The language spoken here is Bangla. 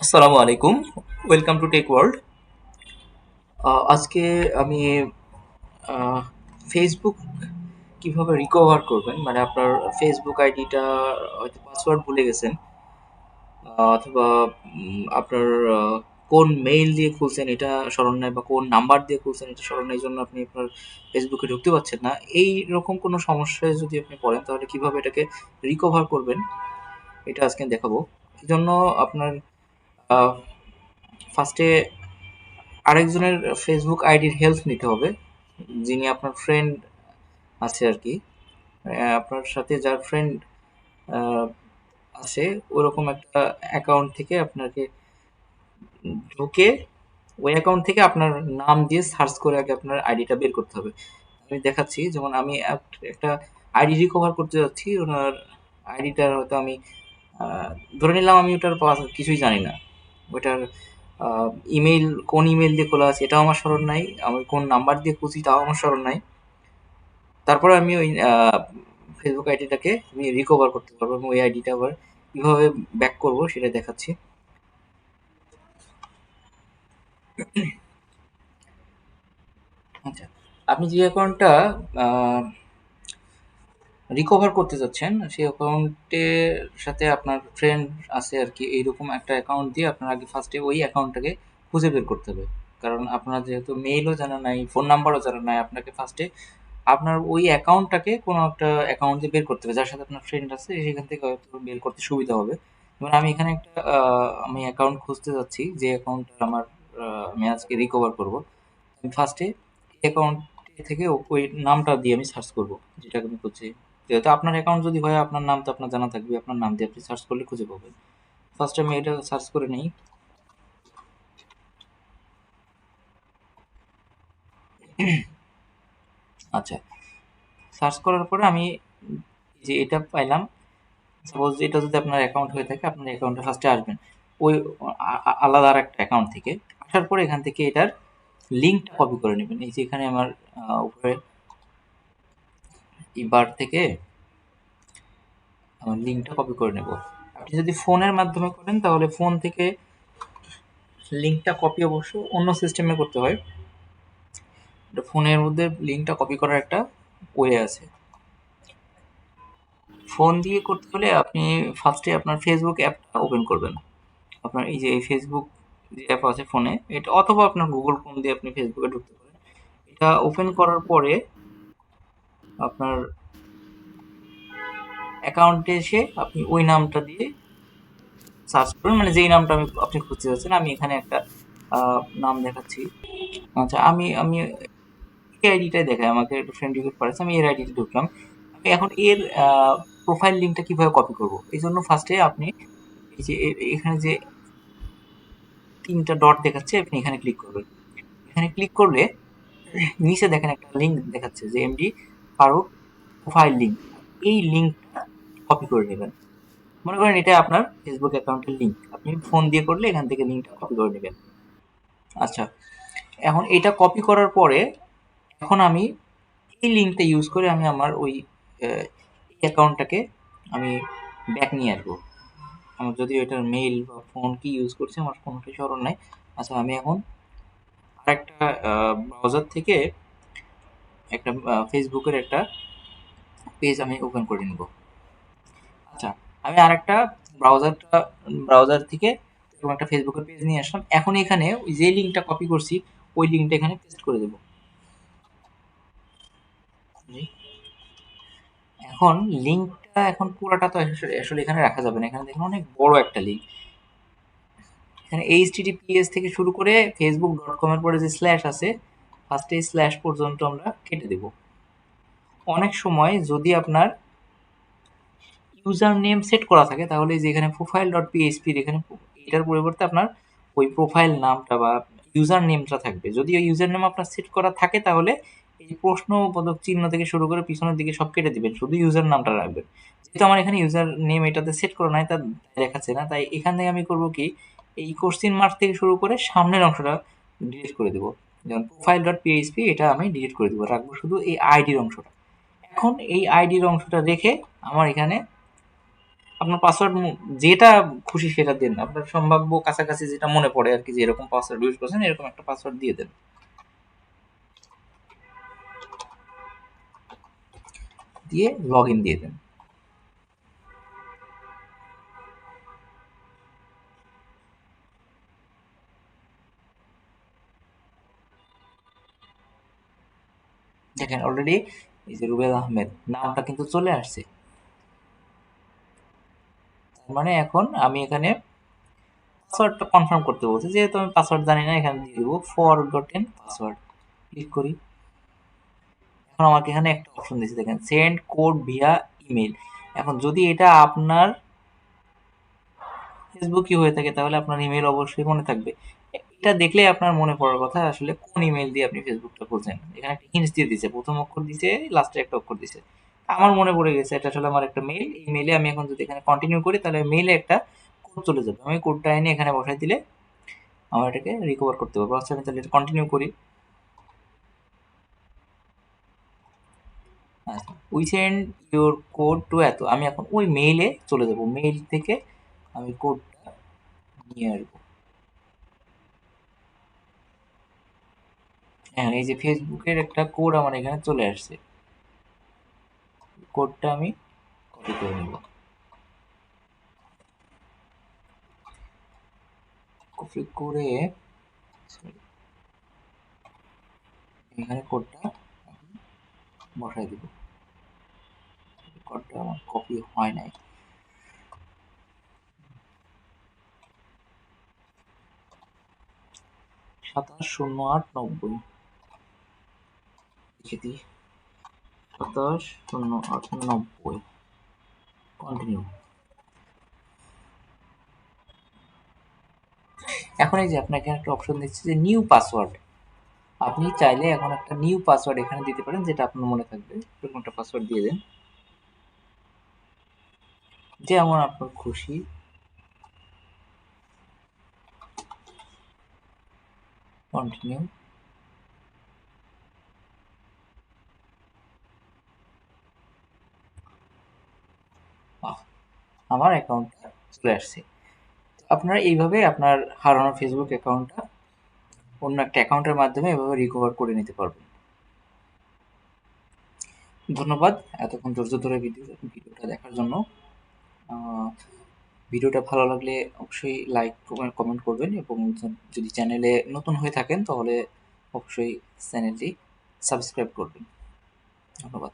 আসসালামু আলাইকুম। Welcome to tech world. আজকে আমি ফেসবুক কিভাবে রিকভার করবেন, মানে আপনার ফেসবুক আইডিটা হয়তো পাসওয়ার্ড ভুলে গেছেন, অথবা আপনার কোন মেইল দিয়ে খুলছেন এটা স্মরণ নাই, বা কোন নাম্বার দিয়ে খুলছেন এটা স্মরণ নাই, এই জন্য আপনি আপনার ফেসবুকে ঢুকতে পারছেন না। এই রকম কোনো সমস্যায় যদি আপনি পড়েন তাহলে কিভাবে এটাকে রিকভার করবেন এটা আজকে দেখাবো। এই জন্য আপনার ফার্স্টে আরেকজনের ফেসবুক আইডির হেল্প নিতে হবে, যিনি আপনার ফ্রেন্ড আছে আর কি। আপনার সাথে যার ফ্রেন্ড আছে ওরকম একটা অ্যাকাউন্ট থেকে আপনাকে ঢুকে ওই অ্যাকাউন্ট থেকে আপনার নাম দিয়ে সার্চ করে আগে আপনার আইডিটা বের করতে হবে। আমি দেখাচ্ছি, যেমন আমি একটা আইডি রিকভার করতে যাচ্ছি। ওনার আইডিটার হয়তো আমি আহ, ধরে নিলাম আমি ওটার কিছুই জানি না। ওটার ইমেইল, কোন ইমেইল দিয়ে খোলা আছে এটাও আমার স্মরণ নাই, আমি কোন নাম্বার দিয়ে খুঁজি তাও আমার স্মরণ নাই। তারপরে আমি ওই ফেসবুক আইডিটাকে আমি রিকভার করতে পারবো, এবং ওই আইডিটা আবার কিভাবে ব্যাক করব সেটা দেখাচ্ছি। আচ্ছা, আপনি যে অ্যাকাউন্টটা রিকভার করতে চাচ্ছেন সেই অ্যাকাউন্টের সাথে আপনার ফ্রেন্ড আছে আর কি, এইরকম একটা অ্যাকাউন্ট দিয়ে আপনার আগে ফার্স্টে ওই অ্যাকাউন্টটাকে খুঁজে বের করতে হবে। কারণ আপনার যেহেতু মেইলও জানা নাই, ফোন নাম্বারও জানা নাই, আপনাকে ফার্স্টে আপনার ওই অ্যাকাউন্টটাকে কোনো একটা অ্যাকাউন্ট দিয়ে বের করতে হবে, যার সাথে আপনার ফ্রেন্ড আছে সেখান থেকে হয়তো বের করতে সুবিধা হবে। যেমন আমি এখানে একটা আমি অ্যাকাউন্ট খুঁজতে যাচ্ছি, যে অ্যাকাউন্টটা আমার আমি আজকে রিকভার করব। আমি ফার্স্টে অ্যাকাউন্ট থেকে ওই নামটা দিয়ে আমি সার্চ করব, যেটাকে আমি খুঁজছি। যেহেতু আপনার অ্যাকাউন্ট যদি হয়, আপনার নাম তো আপনার জানা থাকবে, আপনার নাম দিয়ে আপনি সার্চ করলে খুঁজে পাবেন। ফার্স্ট আমি এটা সার্চ করে নিই। আচ্ছা, সার্চ করার পরে আমি যে এটা পাইলাম, সাপোজ এটা যদি আপনার অ্যাকাউন্ট হয়ে থাকে, আপনার অ্যাকাউন্টে ফার্স্টে আসবেন ওই আলাদা আর একটা অ্যাকাউন্ট থেকে। আসার পরে এখান থেকে এটার লিঙ্কটা কপি করে নেবেন। এই যে এখানে আমার উপরে এবার থেকে আমার লিঙ্কটা কপি করে নেব। আপনি যদি ফোনের মাধ্যমে করেন তাহলে ফোন থেকে লিঙ্কটা কপি অবশ্য অন্য সিস্টেমে করতে হয়। ফোনের মধ্যে লিঙ্কটা কপি করার একটা ওয়ে আছে। ফোন দিয়ে করতে হলে আপনি ফার্স্টে আপনার ফেসবুক অ্যাপটা ওপেন করবেন। আপনার এই যে এই ফেসবুক যে অ্যাপ আছে ফোনে, এটা অথবা আপনার গুগল ক্রোম দিয়ে আপনি ফেসবুকে ঢুকতে পারেন। এটা ওপেন করার পরে আপনার অ্যাকাউন্টে এসে আপনি ওই নামটা দিয়ে সার্চ করুন, মানে যেই নামটা আপনি খুঁজতে যাচ্ছেন। আমি এখানে একটা নাম দেখাচ্ছি। আচ্ছা, আমি আমি এই আইডিটাই দেখায়, আমাকে একটা ফ্রেন্ড রিকোয়েস্ট করেছে, আমি এর আইডিতে ঢুকলাম। আমি এখন এর প্রোফাইল লিঙ্কটা কিভাবে কপি করব, এই জন্য ফার্স্টে আপনি এই যে এখানে যে তিনটা ডট দেখাচ্ছে, আপনি এখানে ক্লিক করবেন। এখানে ক্লিক করলে নিচে দেখেন একটা লিঙ্ক দেখাচ্ছে যে এমডি ফারুক প্রোফাইল লিঙ্ক। এই লিঙ্কটা কপি করে নেবেন। মনে করেন এটা আপনার ফেসবুক অ্যাকাউন্টের লিঙ্ক, আপনি ফোন দিয়ে করলে এখান থেকে লিঙ্কটা কপি করে নেবেন। আচ্ছা, এখন এটা কপি করার পরে এখন আমি এই লিঙ্কটা ইউজ করে আমি আমার ওই অ্যাকাউন্টটাকে আমি ব্যাক নিয়ে আসবো। আমার যদি এটার মেইল বা ফোন কি ইউজ করছে আমার কোনোটাই স্মরণ নাই। আচ্ছা, আমি এখন আরেকটা ব্রাউজার থেকে একটা ফেসবুকের একটা পেজ আমি ওপেন করে নিব। আচ্ছা, আমি আরেকটা ব্রাউজার থেকে এরকম একটা ফেসবুকের পেজ নিয়ে আসলাম। এখন এখানে ওই যে লিঙ্কটা কপি করছি ওই লিঙ্কটা এখানে পেস্ট করে দেবো। এখন লিঙ্কটা এখন পুরাটা তো আসলে আসলে এখানে রাখা যাবে না, এখানে দেখুন অনেক বড় একটা লিঙ্ক। এখানে এইচটিটিপিএস থেকে শুরু করে facebook.com এর পরে যে স্ল্যাশ আছে, ফার্স্টে স্ল্যাশ পর্যন্ত আমরা কেটে দেব। অনেক সময় যদি আপনার ইউজার নেম সেট করা থাকে তাহলে যে এখানে প্রোফাইল ডট পিএইচপি এখানে এটার পরিবর্তে আপনার ওই প্রোফাইল নামটা বা ইউজার নেমটা থাকবে। যদি ওই ইউজার নেম আপনার সেট করা থাকে তাহলে এই প্রশ্নবোধক চিহ্ন থেকে শুরু করে পিছনের দিকে সব কেটে দিবেন, শুধু ইউজার নামটা রাখবেন। যেহেতু আমার এখানে ইউজার নেম এটাতে সেট করা নাই, তা দেখাচ্ছে না, তাই এখান থেকে আমি করব কি, এই কোশ্চিন মার্ক থেকে শুরু করে সামনের অংশটা ডিলিট করে দেবো। যেমন প্রোফাইল ডট পিএইচপি এটা আমি ডিলিট করে দেবো, রাখবো শুধু এই আইডির অংশটা। এখন এই আইডির অংশটা রেখে আমার এখানে আপনার পাসওয়ার্ড যেটা খুশি সেটা দেন, আপনার সম্ভাব্য কাছাকাছি যেটা মনে পড়ে আর কি, যে এরকম পাসওয়ার্ড ইউজ করছেন এরকম একটা পাসওয়ার্ড দিয়ে দেন, দিয়ে লগ ইন দিয়ে দেন। দেখেন অলরেডি এই যে রুবেল আহমেদ নামটা কিন্তু চলে আসছে। তার মানে এখন আমি এখানে পাসওয়ার্ডটা কনফার্ম করতে বলছি, যেহেতু আমি পাসওয়ার্ড জানি না এখানে দিয়ে দিব ফরগটেন পাসওয়ার্ড, ক্লিক করি। এখন আমাকে এখানে একটা অপশন দিয়েছে দেখেন, সেন্ড কোড ভিয়া ইমেল। এখন যদি এটা আপনার ফেসবুকই হয়ে থাকে তাহলে আপনার ইমেল অবশ্যই মনে থাকবে। এটা দেখলেই আপনার মনে পড়ার কথা আসলে কোন ইমেল দিয়ে আপনি ফেসবুকটা খুলছেন। এখানে একটা হিন্টস দিয়ে দিছে, প্রথম অক্ষর দিছে, লাস্টে একটা অক্ষর দিছে। আমার মনে পড়ে গেছে এটা আসলে আমার একটা মেইল। এই মেইলে আমি এখন যদি এখানে কন্টিনিউ করি তাহলে মেইলে একটা কোড চলে যাবে, আমি কোডটা এনে এখানে বসাই দিলে আমরা এটাকে রিকভার করতে পারবো। আচ্ছা আমি তাহলে এটা কন্টিনিউ করি। আচ্ছা, we send your code to এত, আমি এখন ওই মেইলে চলে যাব, মেইল থেকে আমি কোডটা নিয়ে আসবো। হ্যাঁ, এই যে ফেসবুকের একটা কোড আমার এখানে চলে আসছে, কোডটা আমি কপি করে নেব। কপি করে sorry, এখানে কোডটা বসাই দিব। কোডটা আমার কপি হয় নাই। 270890 লিখে দিই, 270890, কন্টিনিউ। এখন এই যে আপনাকে একটা অপশন দিচ্ছে যে নিউ পাসওয়ার্ড, আপনি চাইলে এখন একটা নিউ পাসওয়ার্ড এখানে দিতে পারেন যেটা আপনার মনে থাকবে, এরকম একটা পাসওয়ার্ড দিয়ে দেন যেমন আপনার খুশি। কন্টিনিউ। আমার অ্যাকাউন্টটা চলে আসছে। আপনারা এইভাবে আপনার হারানো ফেসবুক অ্যাকাউন্টটা অন্য একটা অ্যাকাউন্টের মাধ্যমে এভাবে রিকভার করে নিতে পারবেন। ধন্যবাদ এতক্ষণ ধৈর্য ধরে ভিডিওটা দেখার জন্য। আহ, ভিডিওটা ভালো লাগলে অবশ্যই লাইক কমেন্ট করবেন, এবং যদি চ্যানেলে নতুন হয়ে থাকেন তাহলে অবশ্যই চ্যানেলটি সাবস্ক্রাইব করবেন। ধন্যবাদ।